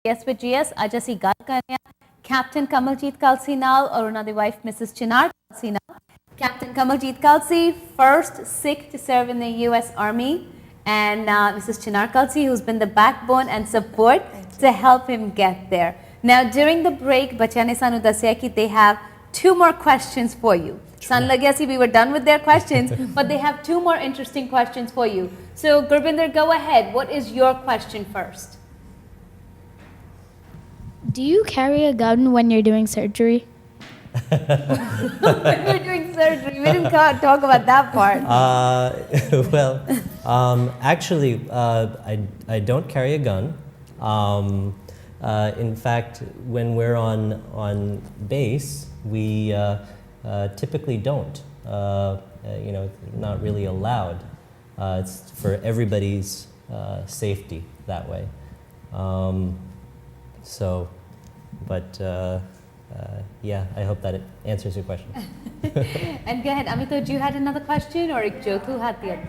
guest with GS ਅੱਜ ਅਸੀਂ ਗੱਲ ਕਰ ਰਹੇ ਹਾਂ ਕੈਪਟਨ ਕਮਲਜੀਤ ਕਲਸੀ ਨਾਲ ਔਰ ਉਹਨਾਂ ਦੀ ਵਾਈਫ ਮਿਸਿਸ ਚਿਨਾਰ ਕਲਸੀ ਨਾਲ Captain Kamaljeet Kalsi, first Sikh to serve in the US Army, and Mrs. Chinar Kalsi, who's been the backbone and support to help him get there. Now, during the break, bachane sanu dasya ki they have 2 more questions for you. San lagya si we were done with their questions, but they have 2 more interesting questions for you. So, Gurvinder, go ahead. What is your question first? Do you carry a gun when you're doing surgery? When you're doing surgery, we didn't talk about that part. Well, actually, I don't carry a gun. In fact, when we're on base, we typically don't. You know, not really allowed. It's for everybody's safety that way. Yeah, I hope that it answers your question. And go ahead, Amito, you had another question, or Ikjot, who had the other?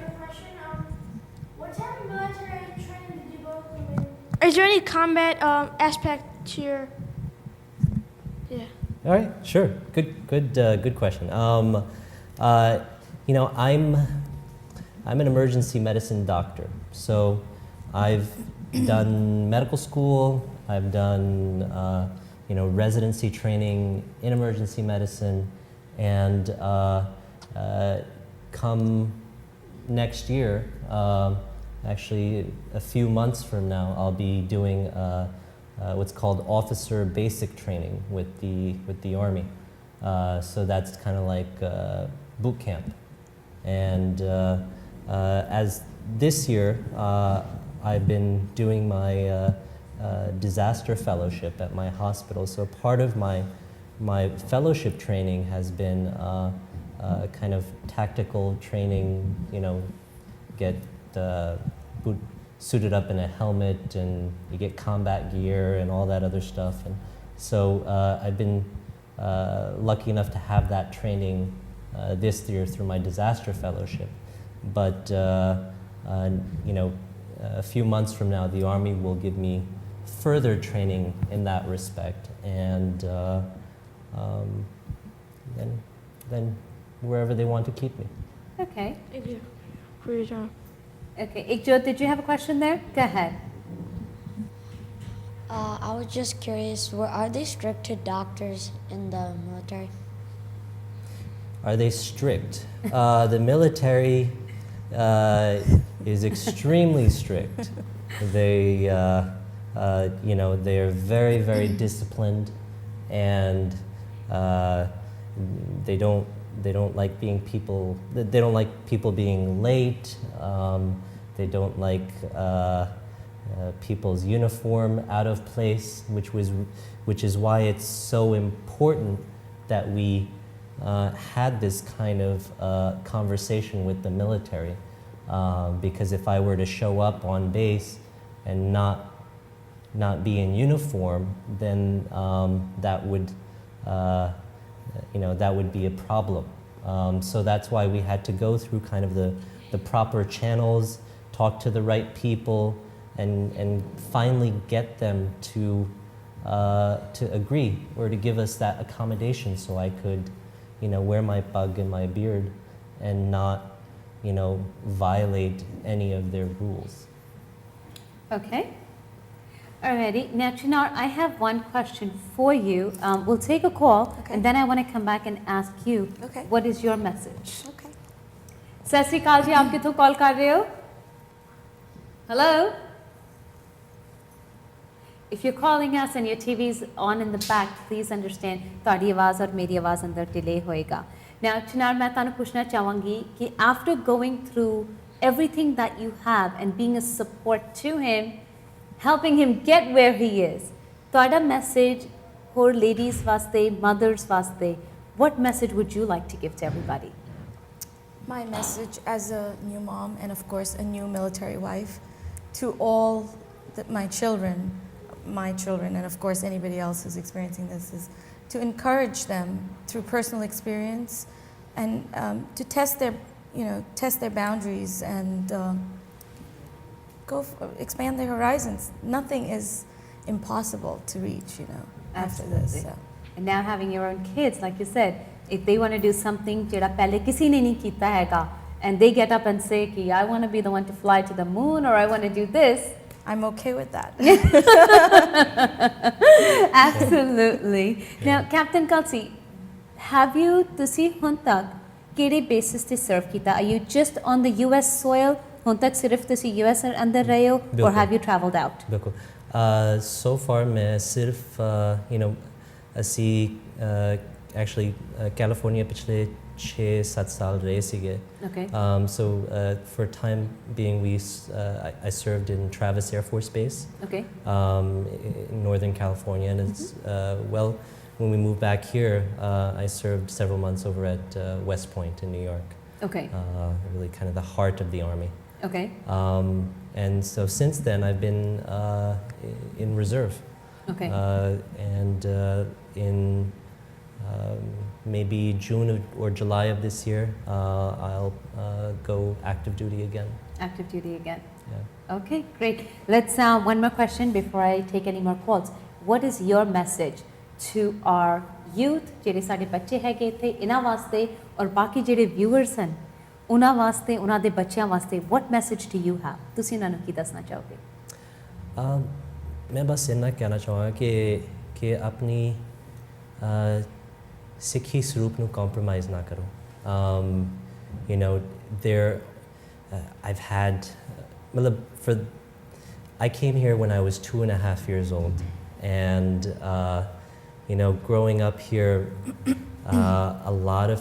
What type of military training did you go through? Is there any combat aspect to your? Yeah. All right, sure. Good question. You know, I'm an emergency medicine doctor, so I've done medical school. I've done you know, residency training in emergency medicine, and come next year, actually a few months from now, I'll be doing what's called officer basic training with the Army. So that's kind of like boot camp. And as this year, I've been doing my disaster fellowship at my hospital. So part of my fellowship training has been kind of tactical training, you know, get suited up in a helmet, and you get combat gear and all that other stuff. And so I've been lucky enough to have that training this year through my disaster fellowship. But you know, a few months from now, the Army will give me further training in that respect, and then wherever they want to keep me. Okay. Thank you for your time. Okay, Ikjot, did you have a question there? Go ahead. I was just curious, are they strict to doctors in the military? Are they strict? The military is extremely strict. They you know, they're very, very disciplined, and they don't like people being late. They don't like people's uniform out of place, which is why it's so important that we had this kind of conversation with the military, because if I were to show up on base and not be in uniform, then that would you know, that would be a problem. So that's why we had to go through kind of the proper channels, talk to the right people, and finally get them to agree or to give us that accommodation, so I could, you know, wear my pug and my beard and not, you know, violate any of their rules. Okay. Alrighty. Now, Chinar, I have one question for you. We'll take a call, Okay. and then I want to come back and ask you, Okay. what is your message? Okay. Sat Sri Akal ji, aap kitho call kar rahe ho? Hello? If you're calling us and your TV's on in the back, please understand, ਤੁਹਾਡੀ ਆਵਾਜ਼ और मेरी आवाज़ अंदर delay होएगा. Now, Chinar, मैं तानु पूछना चाहूँगी कि after going through everything that you have and being a support to him, helping him get where he is, ਤੁਹਾਡਾ message for ladies वास्ते, mothers वास्ते, what message would you like to give to everybody? My message as a new mom, and of course a new military wife, to all my children, and of course anybody else who's experiencing this, is to encourage them through personal experience, and to test their boundaries, and expand their horizons. Nothing is impossible to reach, you know, after this. Absolutely. So. And now having your own kids, like you said, if they want to do something jehda pehle kisi ne nahi kita haiga, and they get up and say ki I want to be the one to fly to the moon, or I want to do this, I'm okay with that. absolutely. Now, Captain Kalsi, have you tusi hun tak kede basis te serve kita? Are you just on the US soil? Hun tak sirf tusi US ar andar rahe ho, or Bilkul. have you traveled out? बिल्कुल so far मैं सिर्फ you know असी actually California पिछले 6-7 साल रहे सीगे. Okay. So for time being I served in Travis Air Force Base Okay. in Northern California, and it's well, when we moved back here I served several months over at West Point in New York, Okay. really kind of the heart of the Army. Okay. And so since then I've been in reserve. Okay. And in maybe June or July of this year, I'll go active duty again. Active duty again. Yeah. Okay, great. Let's one more question before I take any more calls. What is your message to our youth, ਜਿਹੜੇ ਸਾਡੇ ਬੱਚੇ ਹੈਗੇ ਇੱਥੇ ਇਹਨਾਂ ਵਾਸਤੇ ਔਰ ਬਾਕੀ ਜਿਹੜੇ viewers ਹਨ ਉਹਨਾਂ ਵਾਸਤੇ ਉਹਨਾਂ ਦੇ ਬੱਚਿਆਂ ਵਾਸਤੇ what message do you have? ਤੁਸੀਂ ਉਹਨਾਂ ਨੂੰ ਕੀ ਦੱਸਣਾ ਚਾਹੋਗੇ? मैं बस इतना कहना चाहूँगा कि अपनी सिखी स्वरूप ਨੂੰ compromise ना करो. You know, I've had, I came here when I was 2.5 years old, and you know, growing up here, a lot of